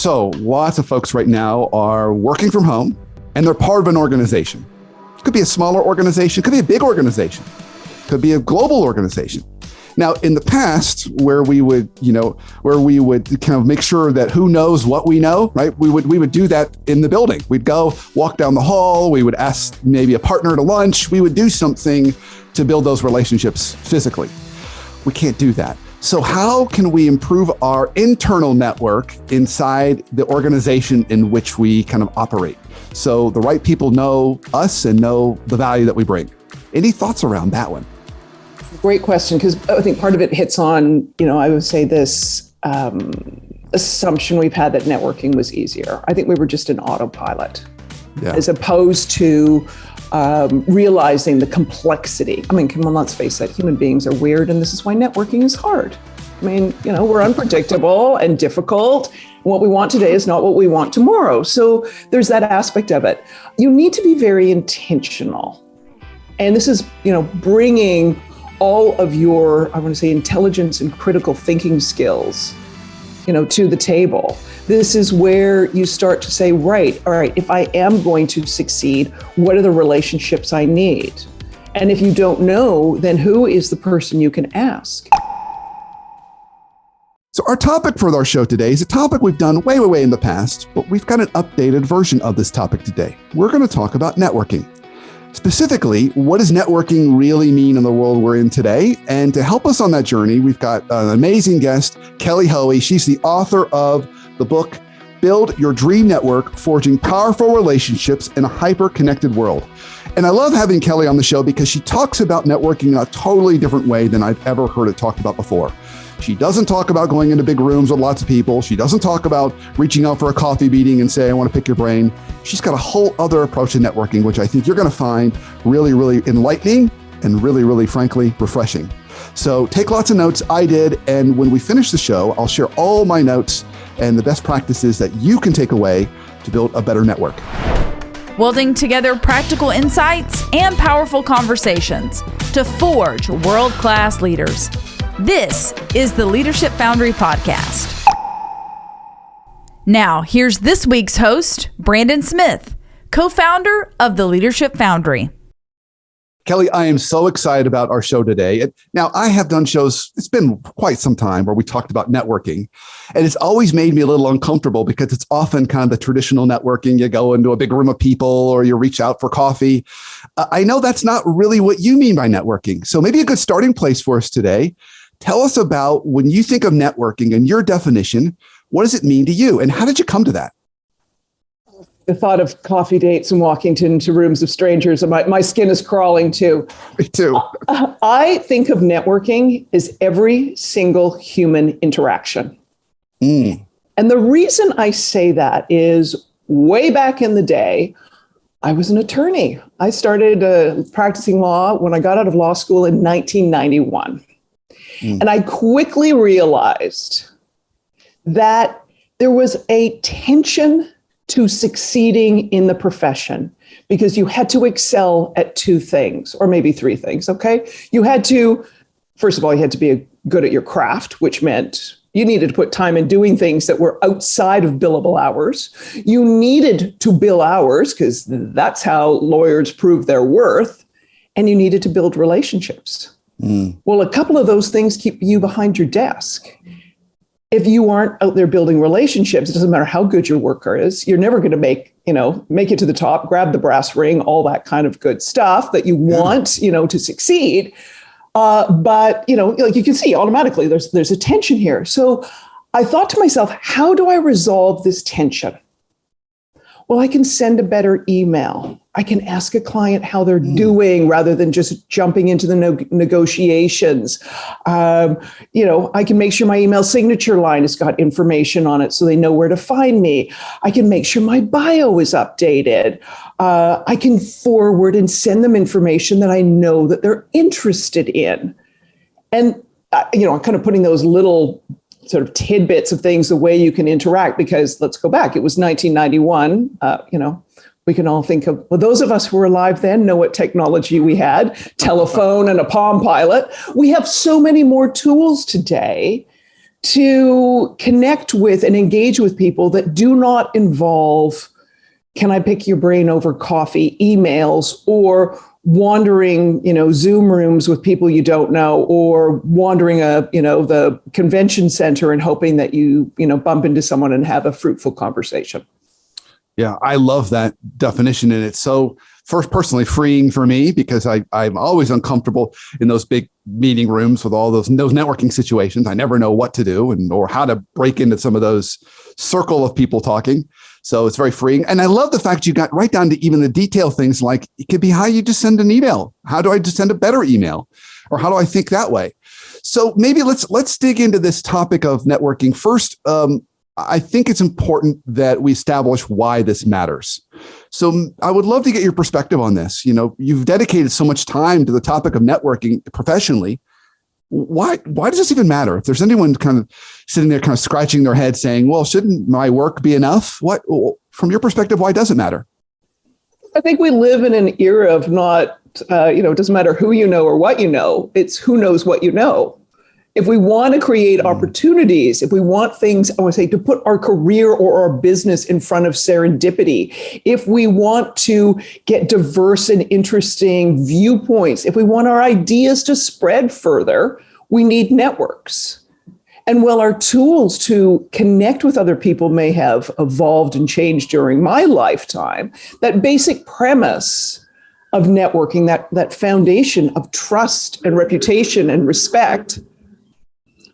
So lots of folks right now are working from home and they're part of an organization. It could be a smaller organization, could be a big organization, could be a global organization. Now, in the past, where we would kind of make sure that who knows what we know, right? We would do that in the building. We'd go walk down the hall. We would ask maybe a partner to lunch. We would do something to build those relationships physically. We can't do that. So how can we improve our internal network inside the organization in which we kind of operate? So the right people know us and know the value that we bring. Any thoughts around that one? Great question, because I think part of it hits on, I would say this assumption we've had that networking was easier. I think we were just an autopilot, as opposed to realizing the complexity. I mean, come on, let's face it, human beings are weird, and this is why networking is hard. I mean, we're unpredictable and difficult. What we want today is not what we want tomorrow. So there's that aspect of it. You need to be very intentional. And this is, bringing all of your, I want to say, intelligence and critical thinking skills, to the table. This is where you start to say, right, all right, if I am going to succeed, what are the relationships I need? And if you don't know, then who is the person you can ask? So our topic for our show today is a topic we've done way in the past, but we've got an updated version of this topic today. We're going to talk about networking. Specifically, what does networking really mean in the world we're in today? And to help us on that journey, we've got an amazing guest, Kelly Hoey. She's the author of the book, Build Your Dream Network, Forging Powerful Relationships in a Hyper-Connected World. And I love having Kelly on the show because she talks about networking in a totally different way than I've ever heard it talked about before. She doesn't talk about going into big rooms with lots of people. She doesn't talk about reaching out for a coffee meeting and say, I want to pick your brain. She's got a whole other approach to networking, which I think you're going to find really enlightening and really, frankly, refreshing. So take lots of notes. I did. And when we finish the show, I'll share all my notes and the best practices that you can take away to build a better network. Welding together practical insights and powerful conversations to forge world-class leaders. This is the Leadership Foundry podcast. Now, here's this week's host, Brandon Smith, co-founder of the Leadership Foundry. Kelly, I am so excited about our show today. Now, I have done shows, it's been quite some time where we talked about networking, and it's always made me a little uncomfortable because it's often kind of the traditional networking. You go into a big room of people or you reach out for coffee. I know that's not really what you mean by networking. So maybe a good starting place for us today. Tell us about when you think of networking and your definition, what does it mean to you? And how did you come to that? The thought of coffee dates and walking into rooms of strangers, and my skin is crawling too. Me too. I think of networking as every single human interaction. And the reason I say that is way back in the day, I was an attorney. I started practicing law when I got out of law school in 1991. And I quickly realized that there was a tension to succeeding in the profession because you had to excel at two things, or maybe three things, okay? You had to, first of all, you had to be good at your craft, which meant you needed to put time in doing things that were outside of billable hours. You needed to bill hours because that's how lawyers prove their worth. And you needed to build relationships. Well, a couple of those things keep you behind your desk. If you aren't out there building relationships, it doesn't matter how good your worker is, you're never going to make it to the top, grab the brass ring, all that kind of good stuff that you want, to succeed. But like you can see automatically, there's a tension here. So I thought to myself, how do I resolve this tension? Well, I can send a better email. I can ask a client how they're doing rather than just jumping into the negotiations. I can make sure my email signature line has got information on it so they know where to find me. I can make sure my bio is updated. I can forward and send them information that I know that they're interested in. And, I'm kind of putting those little sort of tidbits of things, the way you can interact, because let's go back. It was 1991. We can all think of, well, those of us who were alive then know what technology we had, telephone and a Palm Pilot. We have so many more tools today to connect with and engage with people that do not involve, can I pick your brain over coffee, emails, or wandering, Zoom rooms with people you don't know, or wandering the convention center and hoping that you bump into someone and have a fruitful conversation. Yeah, I love that definition. And it's so first personally freeing for me because I'm always uncomfortable in those big meeting rooms with all those networking situations. I never know what to do or how to break into some of those circle of people talking. So it's very freeing. And I love the fact you got right down to even the detail things, like it could be how you just send an email. How do I just send a better email? Or how do I think that way? So maybe let's dig into this topic of networking. First, I think it's important that we establish why this matters. So I would love to get your perspective on this. You've dedicated so much time to the topic of networking professionally. Why does this even matter? If there's anyone kind of sitting there kind of scratching their head saying, well, shouldn't my work be enough? From your perspective, why does it matter? I think we live in an era of not, it doesn't matter who you know or what you know, it's who knows what you know. If we want to create opportunities, if we want things, I want to say, to put our career or our business in front of serendipity, if we want to get diverse and interesting viewpoints, if we want our ideas to spread further, we need networks. And while our tools to connect with other people may have evolved and changed during my lifetime, that basic premise of networking, that foundation of trust and reputation and respect.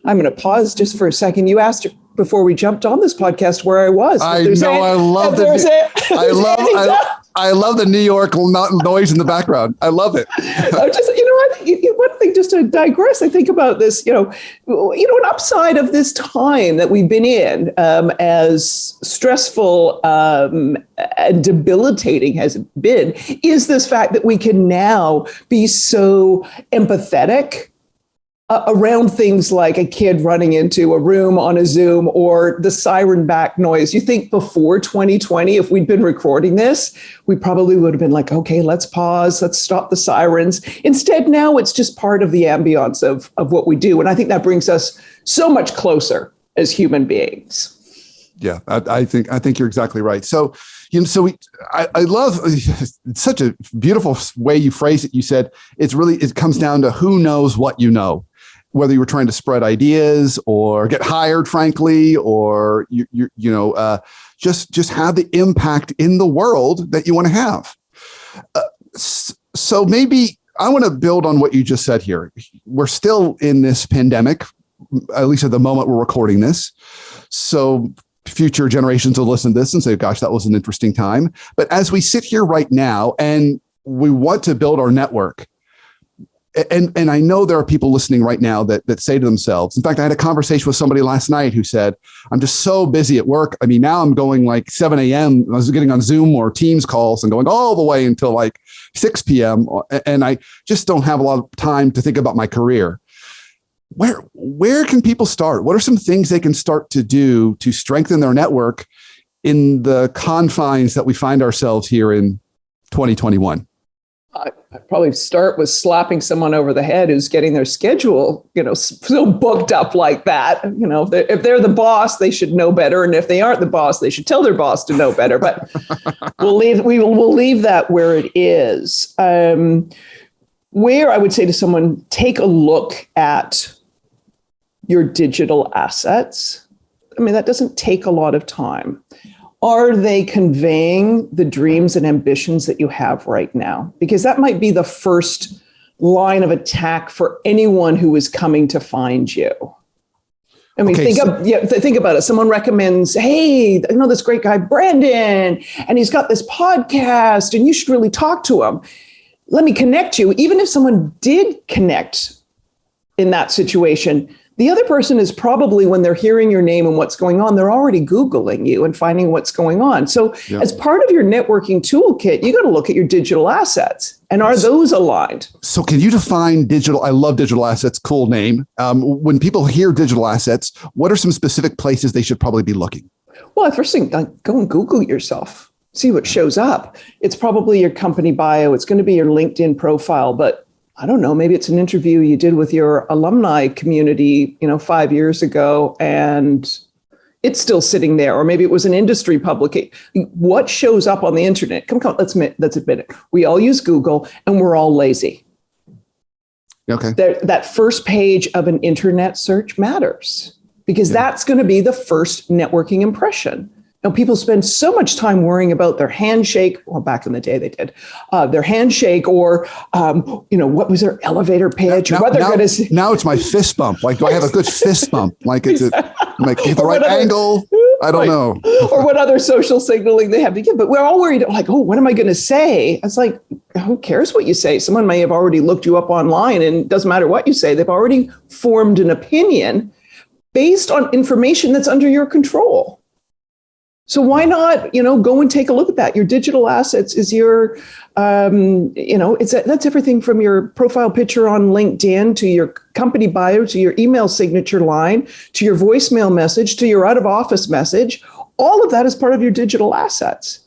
I'm going to pause just for a second. You asked before we jumped on this podcast where I was. I love the New York noise in the background. I love it. One thing, just to digress, I think about this, an upside of this time that we've been in, as stressful and debilitating as it been, is this fact that we can now be so empathetic around things like a kid running into a room on a Zoom or the siren back noise. You think before 2020, if we'd been recording this, we probably would have been like, okay, let's pause, let's stop the sirens. Instead, now it's just part of the ambiance of what we do. And I think that brings us so much closer as human beings. Yeah, I think you're exactly right. So, I love it's such a beautiful way you phrase it. You said it comes down to who knows what you know. Whether you were trying to spread ideas or get hired, frankly, or just have the impact in the world that you want to have. So maybe I want to build on what you just said here. We're still in this pandemic, at least at the moment we're recording this. So future generations will listen to this and say, gosh, that was an interesting time. But as we sit here right now and we want to build our network, and I know there are people listening right now that say to themselves, in fact, I had a conversation with somebody last night who said, I'm just so busy at work. I mean, now I'm going like 7 a.m. I was getting on Zoom or Teams calls and going all the way until like 6 p.m. And I just don't have a lot of time to think about my career. Where can people start? What are some things they can start to do to strengthen their network in the confines that we find ourselves here in 2021? I'd probably start with slapping someone over the head who's getting their schedule, so booked up like that. If they're the boss, they should know better. And if they aren't the boss, they should tell their boss to know better. But we'll leave that where it is. Where I would say to someone, take a look at your digital assets. I mean, that doesn't take a lot of time. Are they conveying the dreams and ambitions that you have right now? Because that might be the first line of attack for anyone who is coming to find you. I mean, think about it. Someone recommends, hey, I know this great guy, Brandon, and he's got this podcast, and you should really talk to him. Let me connect you. Even if someone did connect in that situation, the other person is probably, when they're hearing your name and what's going on, they're already Googling you and finding what's going on. So as part of your networking toolkit, you got to look at your digital assets. And are those aligned? So can you define digital? I love digital assets. Cool name. When people hear digital assets, what are some specific places they should probably be looking? Well, first thing, go and Google yourself. See what shows up. It's probably your company bio. It's going to be your LinkedIn profile. But I don't know, maybe it's an interview you did with your alumni community, 5 years ago, and it's still sitting there. Or maybe it was an industry publication. What shows up on the internet? Come, let's admit it. We all use Google and we're all lazy. Okay. That first page of an internet search matters because that's going to be the first networking impression. Now, people spend so much time worrying about their handshake. Well, back in the day, they did their handshake, or what was their elevator pitch? Now it's my fist bump. Like, do I have a good fist bump? Like, get the right angle? I don't know. Or what other social signaling they have to give. But we're all worried, like, oh, what am I going to say? It's like, who cares what you say? Someone may have already looked you up online, and it doesn't matter what you say. They've already formed an opinion based on information that's under your control. So why not, go and take a look at that? Your digital assets is your, that's everything from your profile picture on LinkedIn to your company bio, to your email signature line, to your voicemail message, to your out of office message. All of that is part of your digital assets.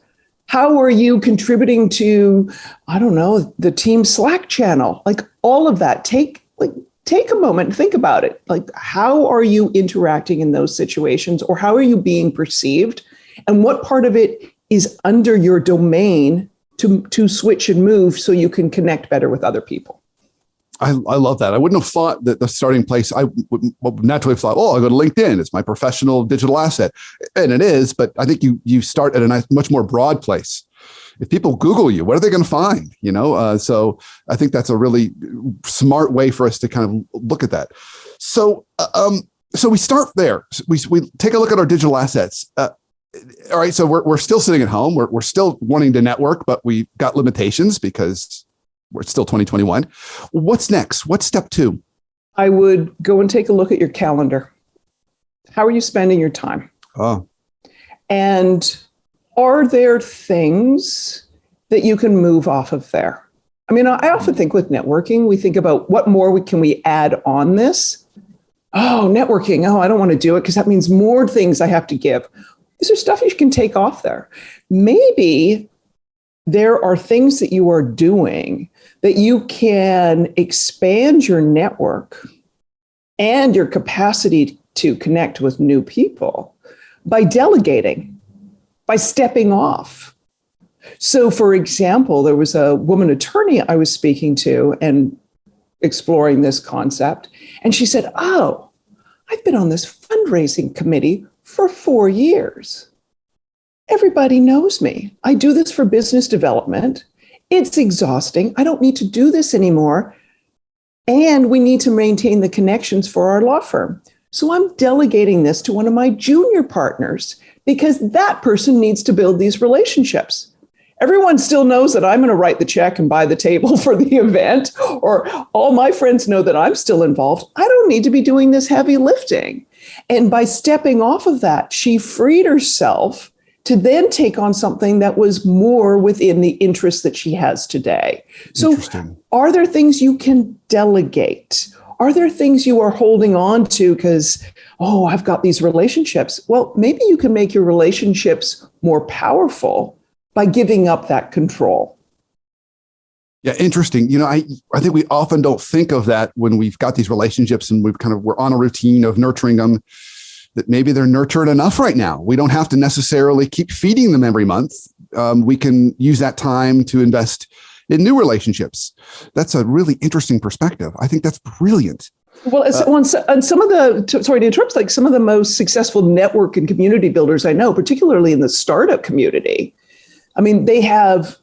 How are you contributing to, the team Slack channel? Like all of that. Take a moment and think about it. Like, how are you interacting in those situations, or how are you being perceived? And what part of it is under your domain to switch and move so you can connect better with other people? I love that. I wouldn't have thought that the starting place, I would naturally have thought, I'll go to LinkedIn. It's my professional digital asset. And it is, but I think you start at a much more broad place. If people Google you, what are they going to find? So I think that's a really smart way for us to kind of look at that. So we start there. We take a look at our digital assets. All right, so we're still sitting at home. We're still wanting to network, but we got limitations because we're still 2021. What's next? What's step 2? I would go and take a look at your calendar. How are you spending your time? Oh. And are there things that you can move off of there? I mean, I often think with networking, we think about what more can we add on this? Oh, networking. Oh, I don't want to do it because that means more things I have to give. These are stuff you can take off there. Maybe there are things that you are doing that you can expand your network and your capacity to connect with new people by delegating, by stepping off. So, for example, there was a woman attorney I was speaking to and exploring this concept, and she said, oh, I've been on this fundraising committee for 4 years. Everybody knows me. I do this for business development. It's exhausting. I don't need to do this anymore. And we need to maintain the connections for our law firm. So I'm delegating this to one of my junior partners because that person needs to build these relationships. Everyone still knows that I'm going to write the check and buy the table for the event, or all my friends know that I'm still involved. I don't need to be doing this heavy lifting. And by stepping off of that, she freed herself to then take on something that was more within the interests that she has today. So are there things you can delegate? Are there things you are holding on to because, I've got these relationships? Well, maybe you can make your relationships more powerful by giving up that control. Yeah, interesting. I think we often don't think of that when we've got these relationships and we're on a routine of nurturing them, that maybe they're nurtured enough right now. We don't have to necessarily keep feeding them every month. We can use that time to invest in new relationships. That's a really interesting perspective. I think that's brilliant. Well, and some of sorry to interrupt, like some of the most successful network and community builders I know, particularly in the startup community, I mean, they have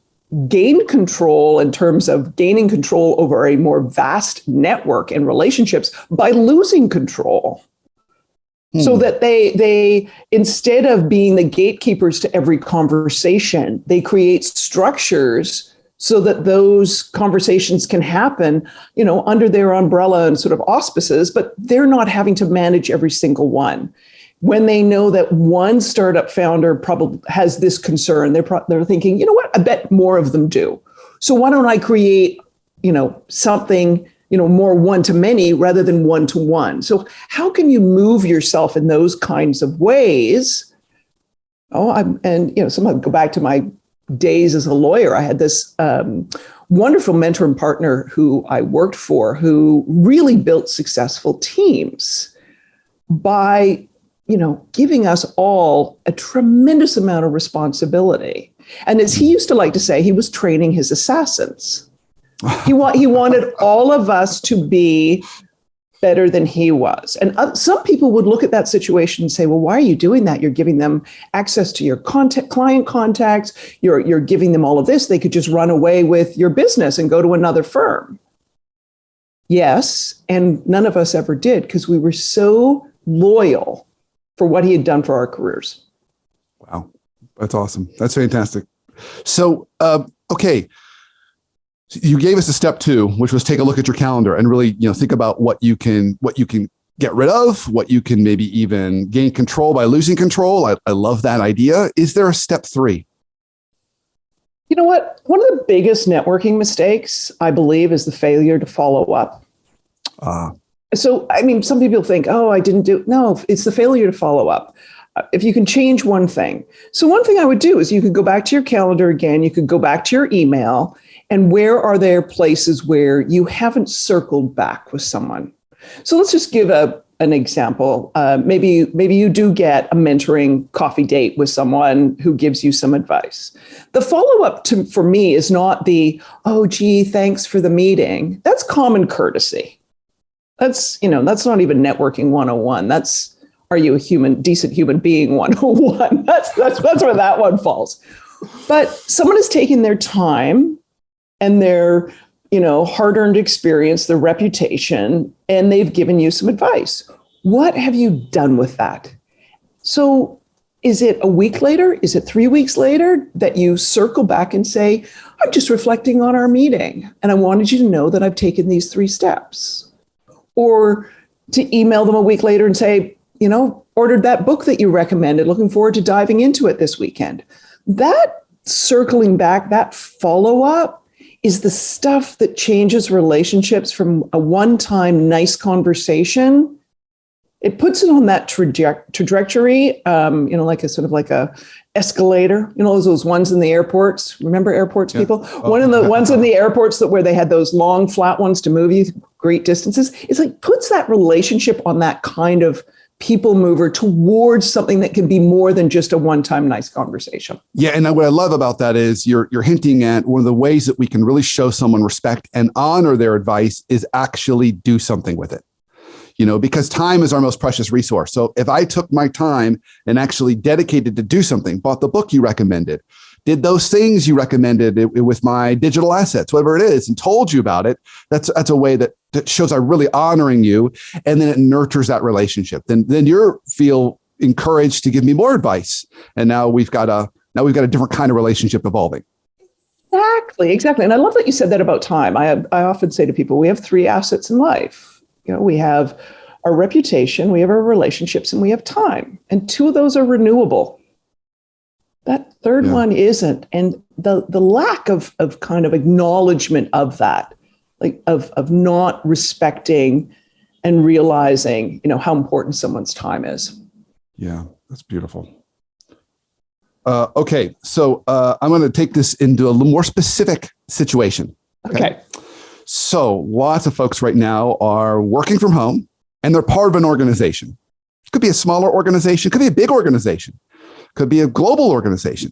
gained control in terms of gaining control over a more vast network and relationships by losing control. So that they instead of being the gatekeepers to every conversation, they create structures so that those conversations can happen, under their umbrella and sort of auspices, but they're not having to manage every single one. When they know that one startup founder probably has this concern, they're thinking, you know what, I bet more of them do. So why don't I create, something, more one-to-many rather than one-to-one? So how can you move yourself in those kinds of ways? Somehow go back to my days as a lawyer, I had this wonderful mentor and partner who I worked for, who really built successful teams by, giving us all a tremendous amount of responsibility. And as he used to like to say, he was training his assassins. He wanted all of us to be better than he was. And some people would look at that situation and say, well, why are you doing that? You're giving them access to your client contacts. You're giving them all of this. They could just run away with your business and go to another firm. Yes, and none of us ever did, because we were so loyal for what he had done for our careers. Wow. That's awesome. That's fantastic. So, okay. You gave us a step 2, which was take a look at your calendar and really, think about what you can get rid of, what you can maybe even gain control by losing control. I love that idea. Is there a step 3? You know what? One of the biggest networking mistakes, I believe, is the failure to follow up. So, some people think, oh, I didn't do. No, it's the failure to follow up. If you can change one thing. So one thing I would do is you could go back to your calendar again. You could go back to your email. And where are there places where you haven't circled back with someone? So let's just give an example. Maybe you do get a mentoring coffee date with someone who gives you some advice. The follow-up for me is not the, oh, gee, thanks for the meeting. That's common courtesy. That's not even networking 101. That's, are you a decent human being 101? That's where that one falls. But someone is taking their time and their, hard-earned experience, their reputation, and they've given you some advice. What have you done with that? So is it a week later? Is it 3 weeks later that you circle back and say, I'm just reflecting on our meeting, and I wanted you to know that I've taken these 3 steps? Or to email them a week later and say, ordered that book that you recommended, looking forward to diving into it this weekend. That circling back, that follow-up, is the stuff that changes relationships from a one-time nice conversation. It puts it on that trajectory, like a escalator, those ones in the airports. Remember airports, people? One of the ones in the airports where they had those long flat ones to move you great distances. It's like puts that relationship on that kind of people mover towards something that can be more than just a one-time nice conversation. Yeah. And what I love about that is you're hinting at one of the ways that we can really show someone respect and honor their advice is actually do something with it. Because time is our most precious resource. So if I took my time and actually dedicated to do something, bought the book you recommended, did those things you recommended with my digital assets, whatever it is, and told you about it, that's a way that shows I'm really honoring you. And then it nurtures that relationship. Then you feel encouraged to give me more advice. And now we've got a different kind of relationship evolving. Exactly. And I love that you said that about time. I often say to people, we have 3 assets in life. We have our reputation, we have our relationships, and we have time. And 2 of those are renewable. That third one isn't. And the lack of kind of acknowledgement of that, like of not respecting and realizing, how important someone's time is. Yeah, that's beautiful. Okay, so I'm going to take this into a little more specific situation. Okay. So lots of folks right now are working from home and they're part of an organization. It could be a smaller organization, could be a big organization, could be a global organization.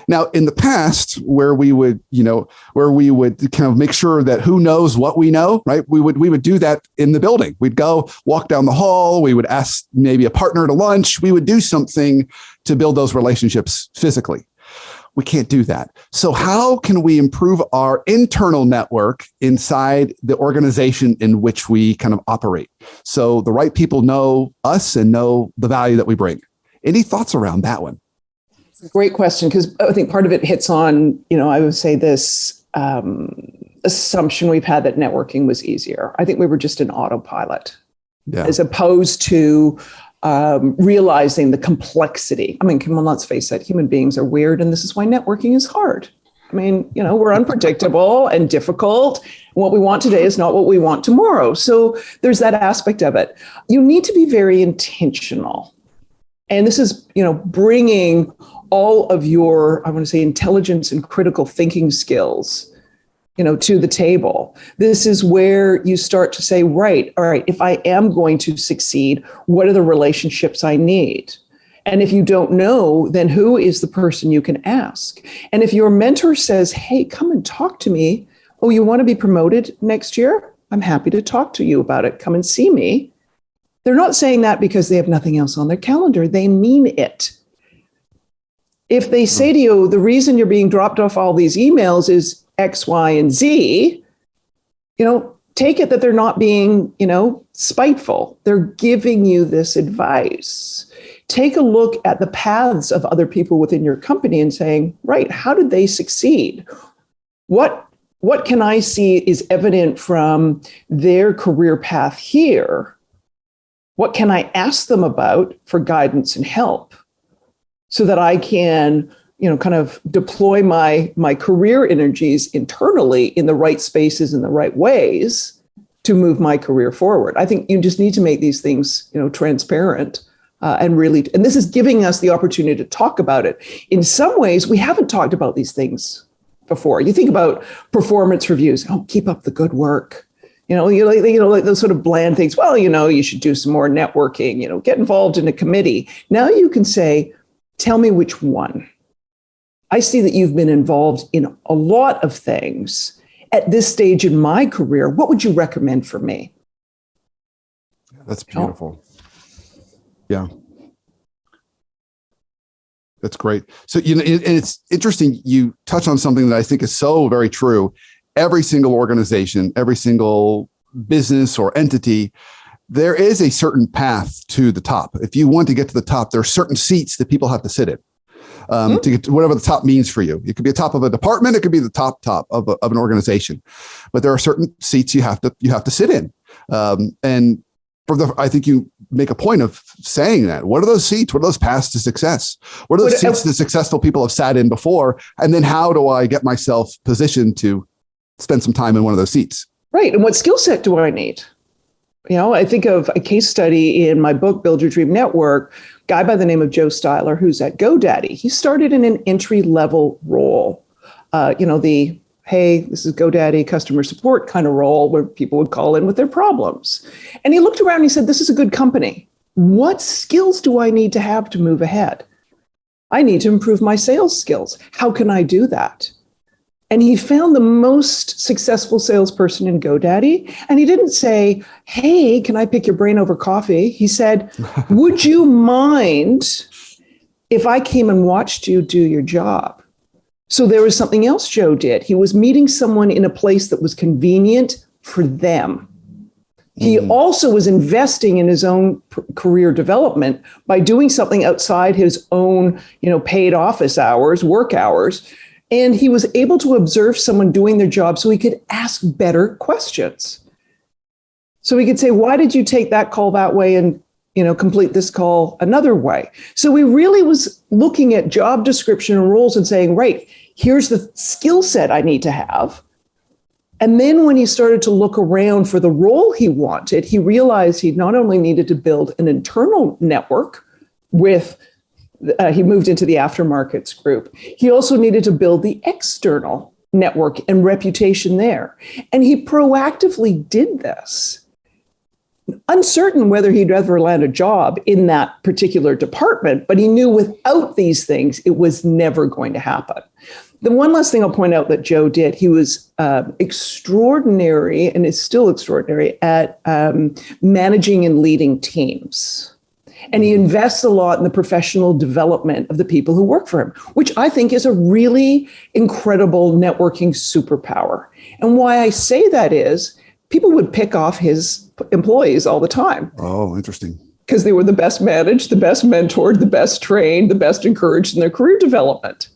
Now, in the past, where we would kind of make sure that who knows what we know, right? We would do that in the building. We'd go walk down the hall. We would ask maybe a partner to lunch. We would do something to build those relationships physically. We can't do that. So how can we improve our internal network inside the organization in which we kind of operate? So the right people know us and know the value that we bring. Any thoughts around that one? Great question, because I think part of it hits on, I would say this assumption we've had that networking was easier. I think we were just an autopilot, as opposed to realizing the complexity. I mean, come on, let's face it, human beings are weird, and this is why networking is hard. I mean, we're unpredictable and difficult. What we want today is not what we want tomorrow. So there's that aspect of it. You need to be very intentional And this is, bringing all of your, I want to say, intelligence and critical thinking skills, to the table. This is where you start to say, right, all right, if I am going to succeed, what are the relationships I need? And if you don't know, then who is the person you can ask? And if your mentor says, hey, come and talk to me. Oh, you want to be promoted next year? I'm happy to talk to you about it. Come and see me. They're not saying that because they have nothing else on their calendar. They mean it. If they say to you, the reason you're being dropped off all these emails is X, Y, and Z, take it that they're not being, spiteful. They're giving you this advice. Take a look at the paths of other people within your company and saying, right, how did they succeed? What can I see is evident from their career path here? What can I ask them about for guidance and help so that I can, kind of deploy my career energies internally in the right spaces in the right ways to move my career forward? I think you just need to make these things, transparent. And this is giving us the opportunity to talk about it. In some ways, we haven't talked about these things before. You think about performance reviews. Oh, keep up the good work. Like those sort of bland things. Well, you should do some more networking. Get involved in a committee. Now you can say, tell me which one. I see that you've been involved in a lot of things at this stage in my career. What would you recommend for me? That's beautiful. Yeah. That's great. So, and it's interesting. You touch on something that I think is so very true. Every single organization, every single business or entity, there is a certain path to the top. If you want to get to the top, there are certain seats that people have to sit in to get to whatever the top means for you. It could be the top of a department. It could be the top of an organization, but there are certain seats you have to sit in. And I think you make a point of saying that. What are those seats? What are those paths to success? What are those seats that successful people have sat in before? And then how do I get myself positioned to spend some time in one of those seats? Right. And what skill set do I need? I think of a case study in my book, Build Your Dream Network, a guy by the name of Joe Styler, who's at GoDaddy. He started in an entry-level role, hey, this is GoDaddy customer support kind of role where people would call in with their problems. And he looked around and he said, this is a good company. What skills do I need to have to move ahead? I need to improve my sales skills. How can I do that? And he found the most successful salesperson in GoDaddy. And he didn't say, hey, can I pick your brain over coffee? He said, would you mind if I came and watched you do your job? So there was something else Joe did. He was meeting someone in a place that was convenient for them. He also was investing in his own career development by doing something outside his own, paid office hours, work hours. And he was able to observe someone doing their job so he could ask better questions. So he could say, why did you take that call that way and complete this call another way? So he really was looking at job description and roles and saying, right, here's the skill set I need to have. And then when he started to look around for the role he wanted, he realized he not only needed to build an internal network with, he moved into the aftermarkets group. He also needed to build the external network and reputation there. And he proactively did this, uncertain whether he'd ever land a job in that particular department, but he knew without these things, it was never going to happen. The one last thing I'll point out that Joe did, he was extraordinary and is still extraordinary at managing and leading teams. And he invests a lot in the professional development of the people who work for him, which I think is a really incredible networking superpower. And why I say that is people would pick off his employees all the time. Oh, interesting. Because they were the best managed, the best mentored, the best trained, the best encouraged in their career development.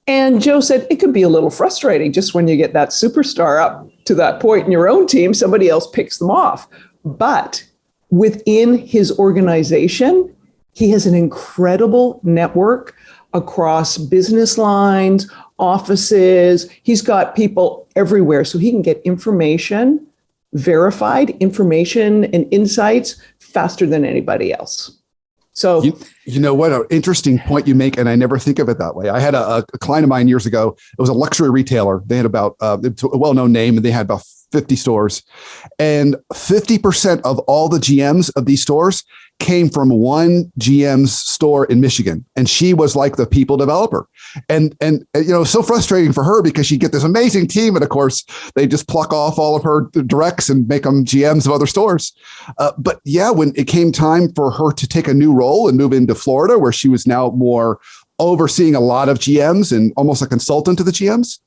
And Joe said it could be a little frustrating just when you get that superstar up to that point in your own team, somebody else picks them off. But within his organization, he has an incredible network across business lines, offices. He's got people everywhere so he can get information, verified information and insights faster than anybody else. So, you know what, an interesting point you make, and I never think of it that way. I had a client of mine years ago. It was a luxury retailer. They had about it's a well-known name, and they had about 50 stores, and 50% of all the GMs of these stores came from one GM's store in Michigan, and she was like the people developer. And so frustrating for her because she'd get this amazing team, and of course they just pluck off all of her directs and make them GMs of other stores. But yeah, when it came time for her to take a new role and move into Florida, where she was now more overseeing a lot of GMs and almost a consultant to the GMs,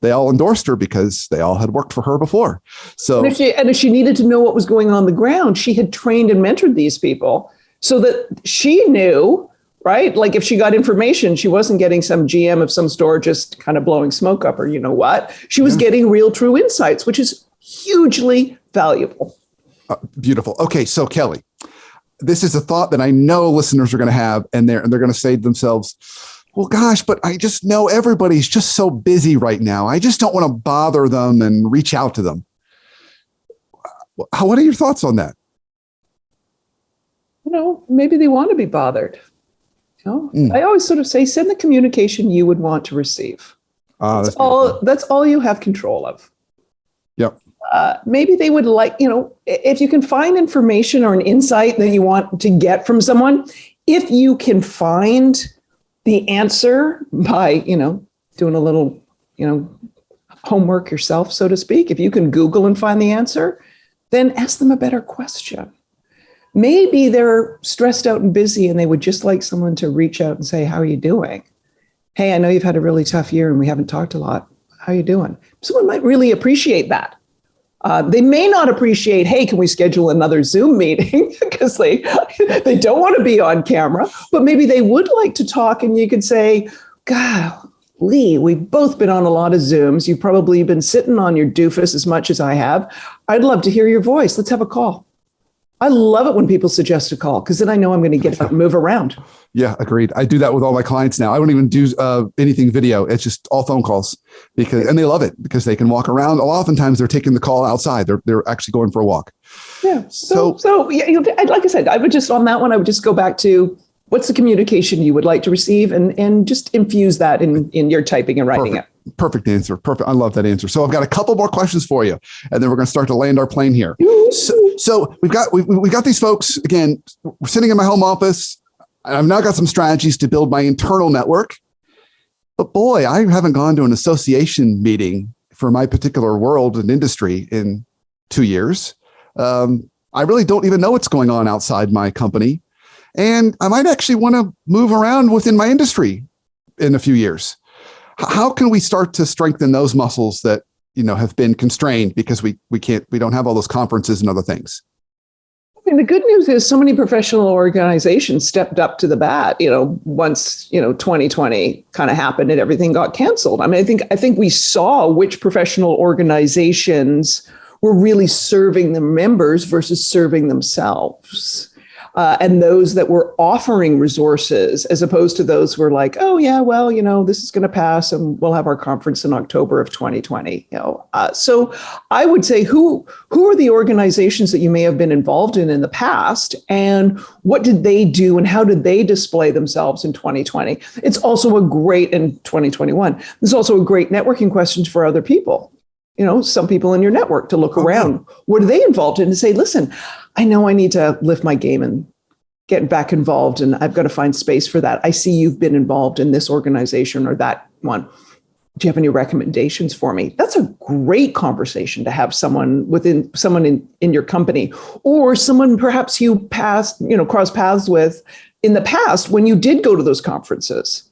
they all endorsed her because they all had worked for her before. So, and if she needed to know what was going on the ground, she had trained and mentored these people so that she knew, right? Like if she got information, she wasn't getting some GM of some store just kind of blowing smoke up, or you know what? She was getting real, true insights, which is hugely valuable. Beautiful. Okay, so Kelly, this is a thought that I know listeners are going to have, and they're going to say to themselves, well, gosh, but I just know everybody's just so busy right now. I just don't want to bother them and reach out to them. What are your thoughts on that? Maybe they want to be bothered. I always sort of say, send the communication you would want to receive. That's all you have control of. Yep. Maybe they would like, if you can find information or an insight that you want to get from someone, if you can find the answer by, doing a little, homework yourself, so to speak. If you can Google and find the answer, then ask them a better question. Maybe they're stressed out and busy and they would just like someone to reach out and say, how are you doing? Hey, I know you've had a really tough year and we haven't talked a lot. How are you doing? Someone might really appreciate that. They may not appreciate, hey, can we schedule another Zoom meeting? Because they don't want to be on camera, but maybe they would like to talk, and you could say, golly, we've both been on a lot of Zooms. You've probably been sitting on your doofus as much as I have. I'd love to hear your voice. Let's have a call. I love it when people suggest a call, because then I know I'm going to get up and move around. Yeah, agreed. I do that with all my clients now. I don't even do anything video. It's just all phone calls, and they love it because they can walk around. Oftentimes they're taking the call outside. They're actually going for a walk. Yeah. So yeah, like I said, I would just go back to what's the communication you would like to receive, and just infuse that in your typing and writing it. Perfect answer. Perfect. I love that answer. So I've got a couple more questions for you, and then we're going to start to land our plane here. So we've got these folks. Again, we're sitting in my home office. I've now got some strategies to build my internal network. But boy, I haven't gone to an association meeting for my particular world and industry in 2 years. I really don't even know what's going on outside my company. And I might actually want to move around within my industry in a few years. How can we start to strengthen those muscles that, have been constrained because we don't have all those conferences and other things? I mean, the good news is so many professional organizations stepped up to the bat, once, 2020 kind of happened and everything got canceled. I mean, I think we saw which professional organizations were really serving the members versus serving themselves. And those that were offering resources, as opposed to those who were like, oh yeah, well, this is going to pass and we'll have our conference in October of 2020. So I would say, who are the organizations that you may have been involved in the past, and what did they do and how did they display themselves in 2020? It's also a great, in 2021, it's also a great networking question for other people. Some people in your network to look around. What are they involved in? And say, listen, I know I need to lift my game and get back involved, and I've got to find space for that. I see you've been involved in this organization or that one. Do you have any recommendations for me? That's a great conversation to have someone in your company, or someone perhaps you crossed paths with in the past when you did go to those conferences.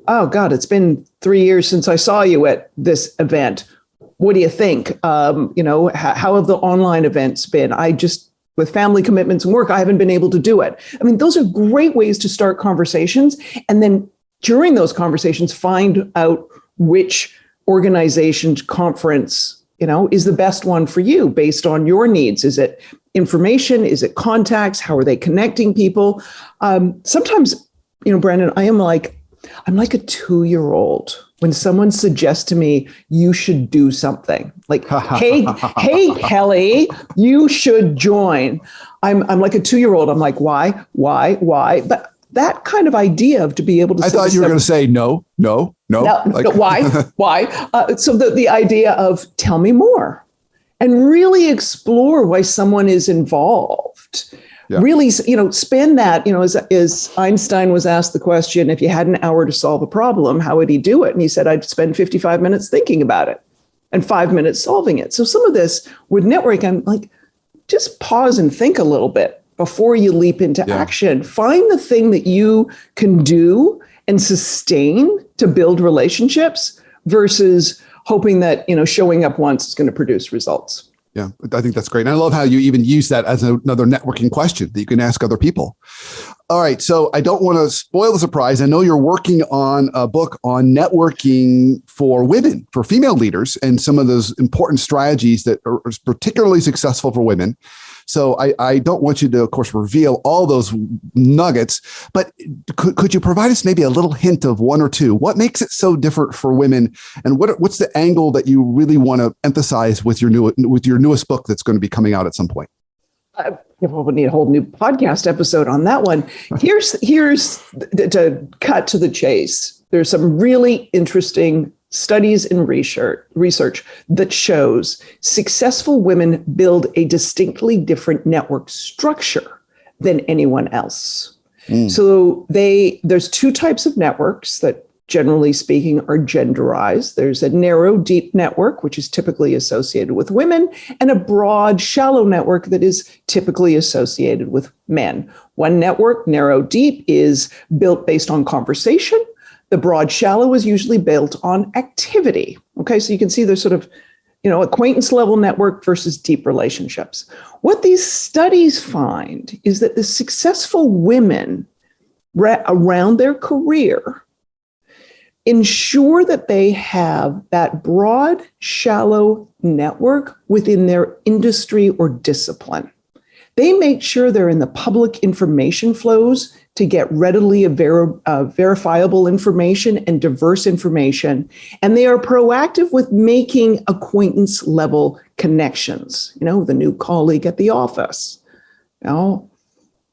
Oh God, it's been 3 years since I saw you at this event. What do you think? How have the online events been? With family commitments and work, I haven't been able to do it. I mean, those are great ways to start conversations. And then during those conversations, find out which organization, conference, is the best one for you based on your needs. Is it information? Is it contacts? How are they connecting people? Sometimes, Brandon, I am like, I'm like a 2-year-old when someone suggests to me, you should do something like, hey, Kelly, you should join. I'm like a 2-year-old. I'm like, why? But that kind of idea of to be able to. I thought you were going to say no. Like, no, why? So the idea of tell me more and really explore why someone is involved. Yeah. Really, spin that, as Einstein was asked the question, if you had an hour to solve a problem, how would he do it? And he said, I'd spend 55 minutes thinking about it and 5 minutes solving it. So some of this with network, I'm like, just pause and think a little bit before you leap into action. Find the thing that you can do and sustain to build relationships versus hoping that, showing up once is going to produce results. Yeah, I think that's great. And I love how you even use that as another networking question that you can ask other people. All right. So I don't want to spoil the surprise. I know you're working on a book on networking for women, for female leaders, and some of those important strategies that are particularly successful for women. So I don't want you to, of course, reveal all those nuggets, but could you provide us maybe a little hint of one or two? What makes it so different for women, and what's the angle that you really want to emphasize with your newest book that's going to be coming out at some point? We'll need a whole new podcast episode on that one. Here's to cut to the chase. There's some really interesting studies and research that shows successful women build a distinctly different network structure than anyone else. So there's two types of networks that, generally speaking, are genderized. There's a narrow, deep network, which is typically associated with women, and a broad, shallow network that is typically associated with men. One network, narrow, deep, is built based on conversation. The broad, shallow is usually built on activity. Okay, so you can see there's sort of, acquaintance level network versus deep relationships. What these studies find is that the successful women around their career ensure that they have that broad, shallow network within their industry or discipline. They make sure they're in the public information flows to get readily verifiable information and diverse information. And they are proactive with making acquaintance level connections, the new colleague at the office,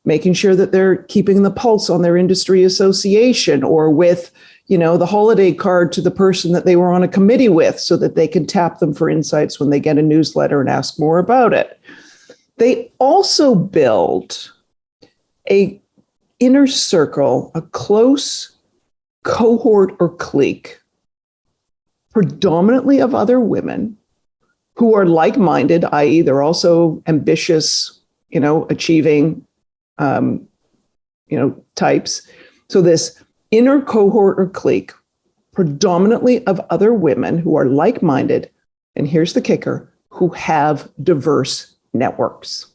making sure that they're keeping the pulse on their industry association, or with, the holiday card to the person that they were on a committee with, so that they can tap them for insights when they get a newsletter and ask more about it. They also build a inner circle, a close cohort or clique, predominantly of other women who are like-minded, i.e. they're also ambitious, achieving, types. So this inner cohort or clique, predominantly of other women who are like-minded, and here's the kicker, who have diverse networks.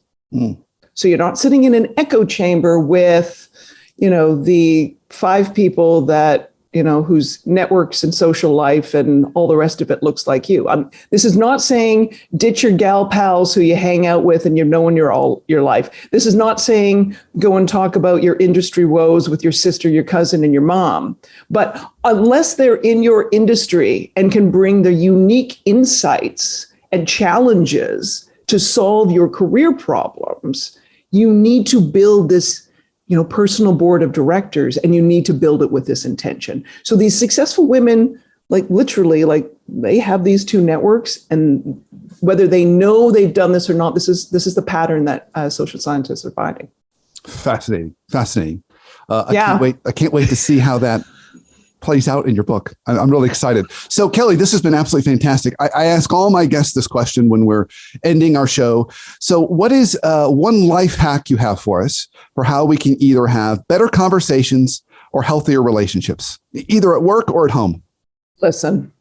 So you're not sitting in an echo chamber with, the 5 people that, whose networks and social life and all the rest of it looks like you. This is not saying ditch your gal pals who you hang out with and you've known all your life. This is not saying go and talk about your industry woes with your sister, your cousin, and your mom. But unless they're in your industry and can bring their unique insights and challenges to solve your career problems, you need to build this personal board of directors, and you need to build it with this intention. So these successful women, literally, they have these two networks, and whether they know they've done this or not, this is the pattern that social scientists are finding. Fascinating. I can't wait to see how that plays out in your book. I'm really excited. So Kelly, this has been absolutely fantastic. I ask all my guests this question when we're ending our show. So what is one life hack you have for us for how we can either have better conversations or healthier relationships, either at work or at home? Listen.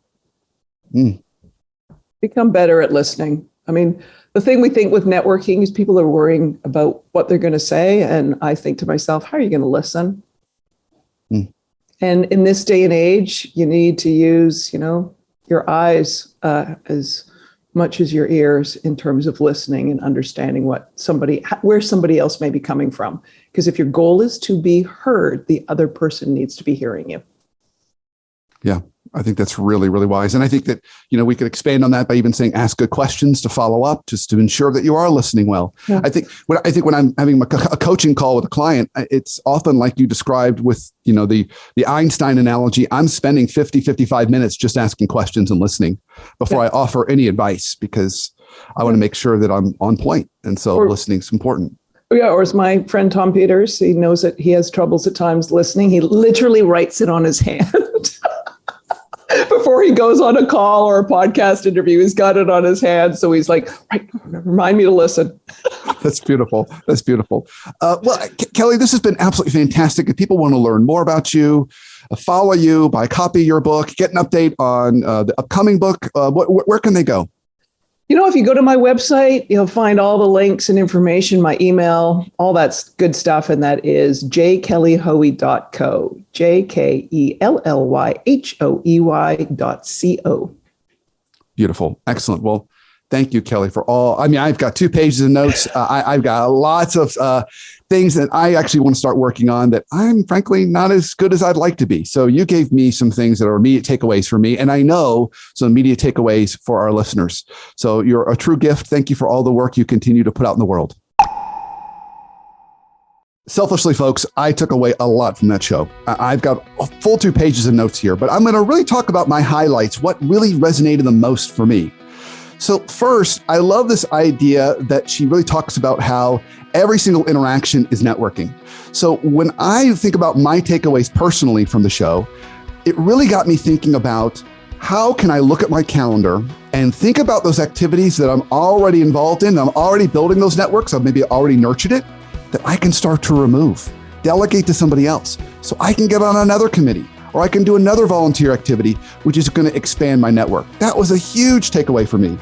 Become better at listening. The thing we think with networking is people are worrying about what they're going to say. And I think to myself, how are you going to listen? And in this day and age, you need to use, your eyes as much as your ears in terms of listening and understanding where somebody else may be coming from. Because if your goal is to be heard, the other person needs to be hearing you. Yeah. I think that's really, really wise. And I think that, we could expand on that by even saying, ask good questions to follow up, just to ensure that you are listening well. Yeah. I think when I'm having a coaching call with a client, it's often like you described with, the Einstein analogy. I'm spending 55 minutes just asking questions and listening before I offer any advice, because I want to make sure that I'm on point. And so listening is important. Yeah, or as my friend Tom Peters, he knows that he has troubles at times listening. He literally writes it on his hand. Before he goes on a call or a podcast interview, he's got it on his hand. So he's like, right, remind me to listen. That's beautiful. That's beautiful. Well, Kelly, this has been absolutely fantastic. If people want to learn more about you, follow you, buy a copy of your book, get an update on the upcoming book, where can they go? If you go to my website, you'll find all the links and information, my email, all that's good stuff. And that is jkellyhoey.co, jkellyhoey.co. Beautiful. Excellent. Well, thank you, Kelly, for all. I've got 2 pages of notes. I've got lots of things that I actually want to start working on that I'm frankly not as good as I'd like to be. So you gave me some things that are immediate takeaways for me, and I know some immediate takeaways for our listeners. So you're a true gift. Thank you for all the work you continue to put out in the world. Selfishly, folks, I took away a lot from that show. I've got a full 2 pages of notes here, but I'm going to really talk about my highlights, what really resonated the most for me. So first, I love this idea that she really talks about how every single interaction is networking. So when I think about my takeaways personally from the show, it really got me thinking about how can I look at my calendar and think about those activities that I'm already involved in, I'm already building those networks, I've maybe already nurtured it, that I can start to remove, delegate to somebody else so I can get on another committee, or I can do another volunteer activity, which is going to expand my network. That was a huge takeaway for me.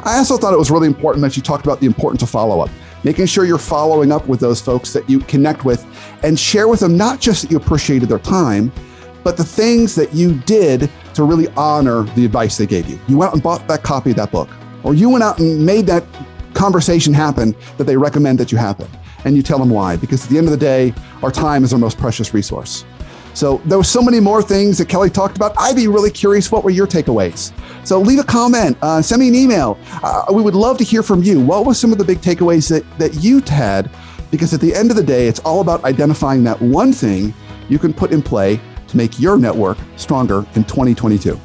I also thought it was really important that you talked about the importance of follow-up, making sure you're following up with those folks that you connect with and share with them, not just that you appreciated their time, but the things that you did to really honor the advice they gave you. You went out and bought that copy of that book, or you went out and made that conversation happen that they recommend that you happen. And you tell them why, because at the end of the day, our time is our most precious resource. So there were so many more things that Kelly talked about. I'd be really curious, what were your takeaways? So leave a comment, send me an email. We would love to hear from you. What were some of the big takeaways that you had? Because at the end of the day, it's all about identifying that one thing you can put in play to make your network stronger in 2022.